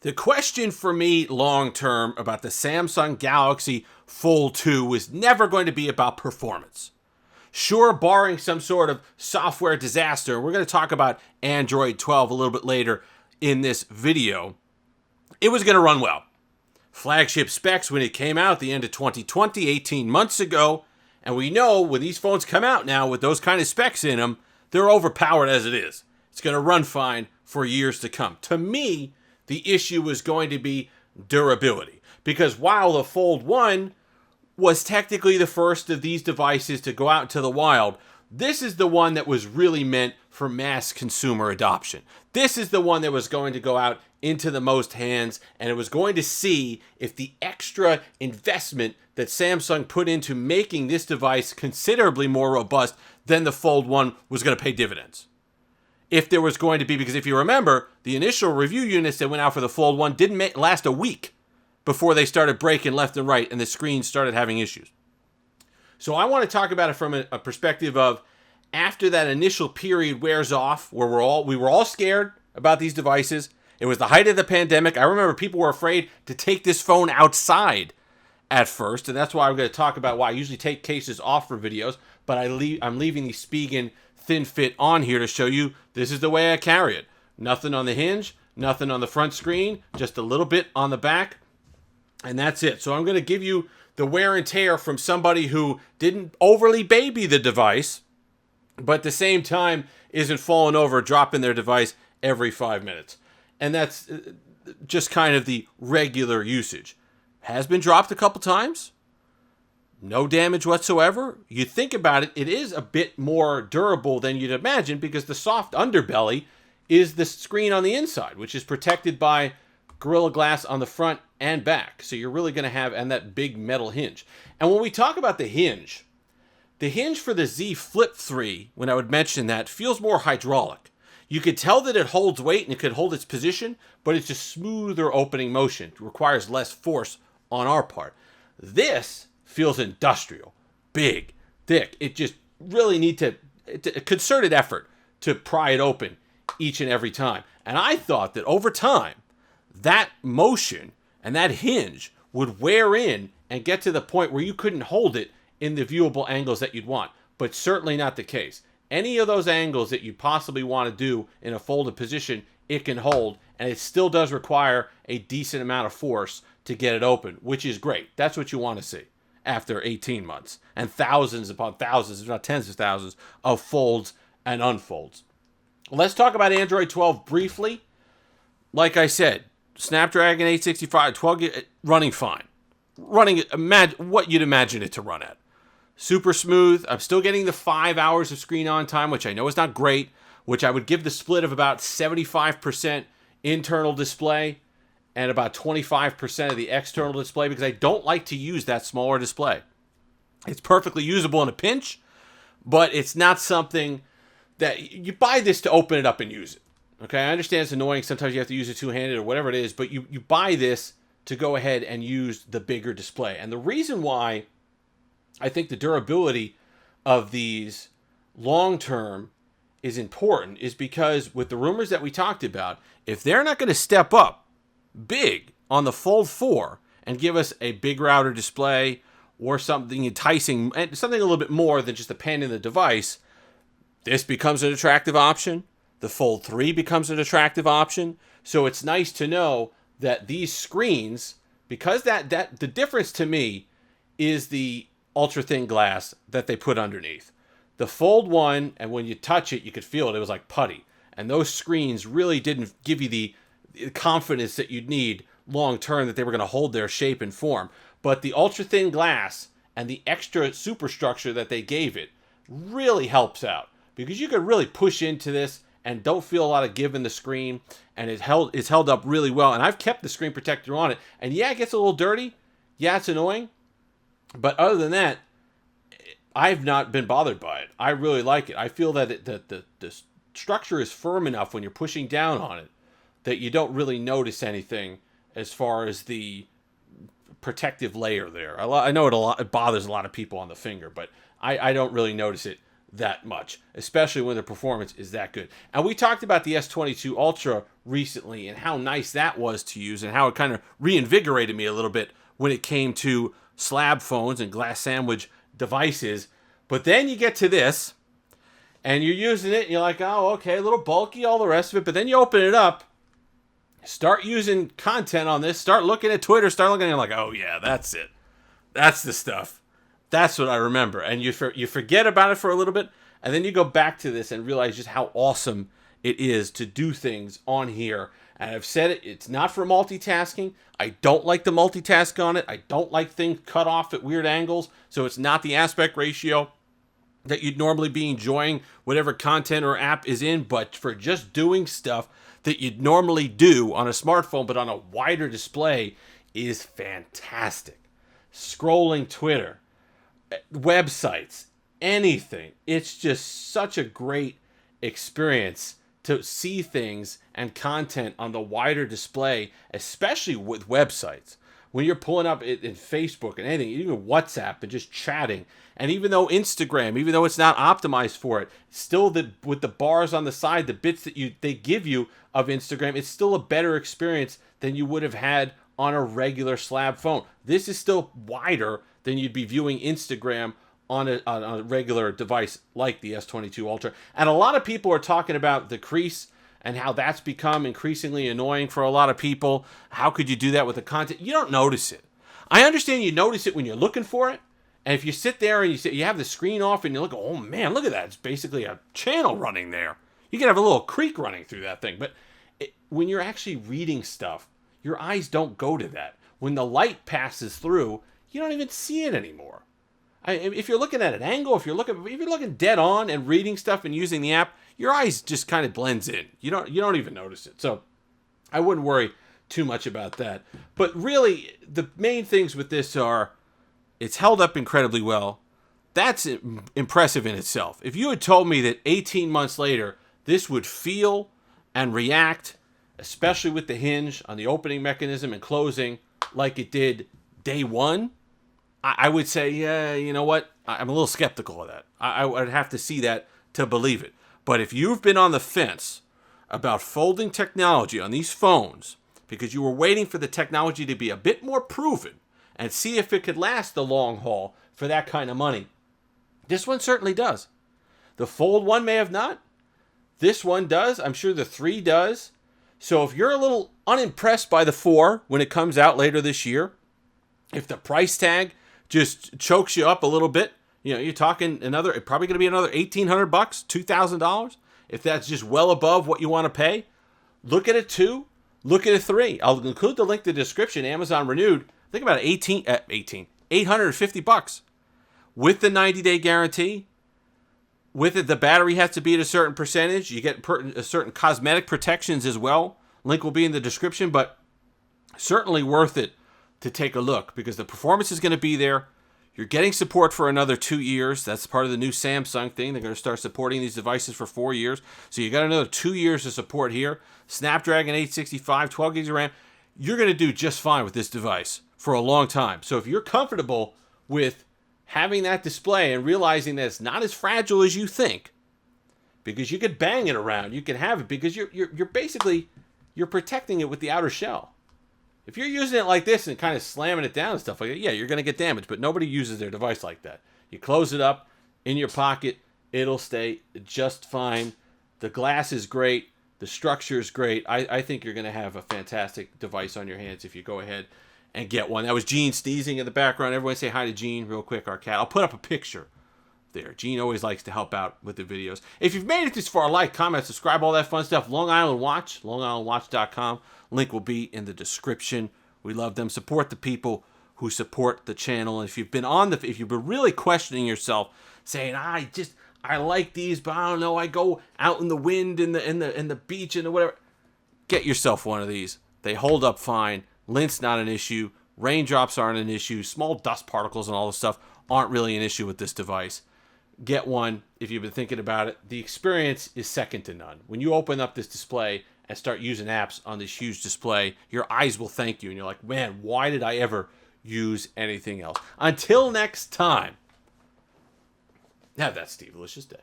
The question for me long term about the Samsung Galaxy Fold 2 was never going to be about performance. Sure, barring some sort of software disaster, we're going to talk about Android 12 a little bit later in this video, it was going to run well. Flagship specs when it came out at the end of 2020, 18 months ago, and we know when these phones come out now with those kind of specs in them, they're overpowered as it is. It's going to run fine for years to come. To me, the issue was going to be durability, because while the Fold 1 was technically the first of these devices to go out into the wild, this is the one that was really meant for mass consumer adoption. This is the one that was going to go out into the most hands, and it was going to see if the extra investment that Samsung put into making this device considerably more robust than the Fold 1 was going to pay dividends. If there was going to be, because if you remember, the initial review units that went out for the Fold 1 didn't last a week before they started breaking left and right and the screen started having issues. So I want to talk about it from a perspective of after that initial period wears off, where we were all scared about these devices. It was the height of the pandemic. I remember people were afraid to take this phone outside at first, and that's why I'm going to talk about why I usually take cases off for videos, but I'm leaving the Spigen Thin Fit on here to show you this is the way I carry it. Nothing on the hinge, nothing on the front screen, just a little bit on the back, and that's it. So I'm going to give you the wear and tear from somebody who didn't overly baby the device, but at the same time isn't falling over, dropping their device every 5 minutes. And that's just kind of the regular usage. Has been dropped a couple times. No damage whatsoever. You think about it, it is a bit more durable than you'd imagine because the soft underbelly is the screen on the inside, which is protected by Gorilla Glass on the front and back. So you're really going to have, and that big metal hinge. And when we talk about the hinge for the Z Flip 3, when I would mention that, feels more hydraulic. You could tell that it holds weight and it could hold its position, but it's just smoother opening motion. It requires less force on our part. This feels industrial, big, thick. It just really needs a concerted effort to pry it open each and every time. And I thought that over time, that motion and that hinge would wear in and get to the point where you couldn't hold it in the viewable angles that you'd want, but certainly not the case. Any of those angles that you possibly want to do in a folded position, it can hold, and it still does require a decent amount of force to get it open, which is great. That's what you want to see after 18 months and thousands upon thousands, if not tens of thousands, of folds and unfolds. Let's talk about Android 12 briefly. Like I said, Snapdragon 865, 12 gig, running fine. Running what you'd imagine it to run at. Super smooth. I'm still getting the 5 hours of screen on time, which I know is not great, which I would give the split of about 75% internal display and about 25% of the external display because I don't like to use that smaller display. It's perfectly usable in a pinch, but it's not something that you buy this to open it up and use it. Okay, I understand it's annoying. Sometimes you have to use it two-handed or whatever it is, but you buy this to go ahead and use the bigger display. And the reason why I think the durability of these long-term is important is because with the rumors that we talked about, if they're not going to step up big on the Fold 4 and give us a big router display or something enticing, and something a little bit more than just a pen in the device, this becomes an attractive option. The Fold 3 becomes an attractive option. So it's nice to know that these screens, because that the difference to me is the ultra thin glass that they put underneath. The Fold 1, and when you touch it, you could feel it. It was like putty. And those screens really didn't give you the confidence that you'd need long term that they were going to hold their shape and form. But the ultra thin glass and the extra superstructure that they gave it really helps out because you could really push into this and don't feel a lot of give in the screen, and it's held up really well. And I've kept the screen protector on it, and yeah, it gets a little dirty. Yeah, it's annoying. But other than that, I've not been bothered by it. I really like it. I feel that the structure is firm enough when you're pushing down on it that you don't really notice anything as far as the protective layer there. I know it bothers a lot of people on the finger, but I don't really notice it that much, especially when the performance is that good. And we talked about the S22 Ultra recently and how nice that was to use and how it kind of reinvigorated me a little bit when it came to slab phones and glass sandwich devices. But then you get to this and you're using it and you're like, oh, okay, a little bulky, all the rest of it. But then you open it up, start using content on this, start looking at Twitter, start looking at it, like, oh yeah, that's it. That's the stuff. That's what I remember. And you forget about it for a little bit, and then you go back to this and realize just how awesome it is to do things on here. And I've said it, it's not for multitasking. I don't like the multitask on it. I don't like things cut off at weird angles, so it's not the aspect ratio that you'd normally be enjoying whatever content or app is in, but for just doing stuff that you'd normally do on a smartphone but on a wider display is fantastic. Scrolling Twitter, websites, anything. It's just such a great experience to see things and content on the wider display, especially with websites. When you're pulling up in Facebook and anything, even WhatsApp and just chatting. And even though Instagram, even though it's not optimized for it, still with the bars on the side, the bits that they give you of Instagram, it's still a better experience than you would have had on a regular slab phone. This is still wider than you'd be viewing Instagram on a regular device like the S22 Ultra. And a lot of people are talking about the crease and how that's become increasingly annoying for a lot of people. How could you do that with the content? You don't notice it. I understand you notice it when you're looking for it. And if you sit there and you have the screen off and you look, oh man, look at that. It's basically a channel running there. You can have a little creek running through that thing. But when you're actually reading stuff, your eyes don't go to that. When the light passes through, you don't even see it anymore. If you're looking at an angle, if you're looking dead on and reading stuff and using the app, your eyes just kind of blends in. You don't even notice it. So I wouldn't worry too much about that. But really, the main things with this are it's held up incredibly well. That's impressive in itself. If you had told me that 18 months later, this would feel and react, especially with the hinge on the opening mechanism and closing, like it did day one, I would say, yeah, you know what? I'm a little skeptical of that. I would have to see that to believe it. But if you've been on the fence about folding technology on these phones because you were waiting for the technology to be a bit more proven and see if it could last the long haul for that kind of money, this one certainly does. The Fold 1 may have not. This one does. I'm sure the 3 does. So if you're a little unimpressed by the 4 when it comes out later this year, if the price tag just chokes you up a little bit, you're talking probably going to be another $1,800, $2,000. If that's just well above what you want to pay, look at a 2, look at a 3. I'll include the link in the description. Amazon renewed. Think about it, $850 with the 90-day guarantee. With it, the battery has to be at a certain percentage. You get certain cosmetic protections as well. Link will be in the description, but certainly worth it to take a look because the performance is going to be there. You're getting support for another 2 years. That's part of the new Samsung thing. They're going to start supporting these devices for 4 years. So you got another 2 years of support here. Snapdragon 865, 12 gigs of RAM. You're going to do just fine with this device for a long time. So if you're comfortable with having that display and realizing that it's not as fragile as you think, because you could bang it around, you can have it because you're basically protecting it with the outer shell. If you're using it like this and kind of slamming it down and stuff like that, yeah, you're going to get damaged, but nobody uses their device like that. You close it up in your pocket, it'll stay just fine. The glass is great. The structure is great. I think you're going to have a fantastic device on your hands if you go ahead and get one. That was Gene sneezing in the background. Everyone say hi to Gene real quick, our cat. I'll put up a picture there. Gene always likes to help out with the videos. If you've made it this far, like, comment, subscribe, all that fun stuff. Long Island Watch, longislandwatch.com. Link will be in the description. We love them. Support the people who support the channel. And if you've been really questioning yourself, saying, I like these, but I don't know, I go out in the wind, in the beach, and the whatever, get yourself one of these. They hold up fine. Lint's not an issue. Raindrops aren't an issue. Small dust particles and all this stuff aren't really an issue with this device. Get one if you've been thinking about it. The experience is second to none. When you open up this display and start using apps on this huge display, your eyes will thank you. And you're like, man, why did I ever use anything else? Until next time. Have that Steve-licious day.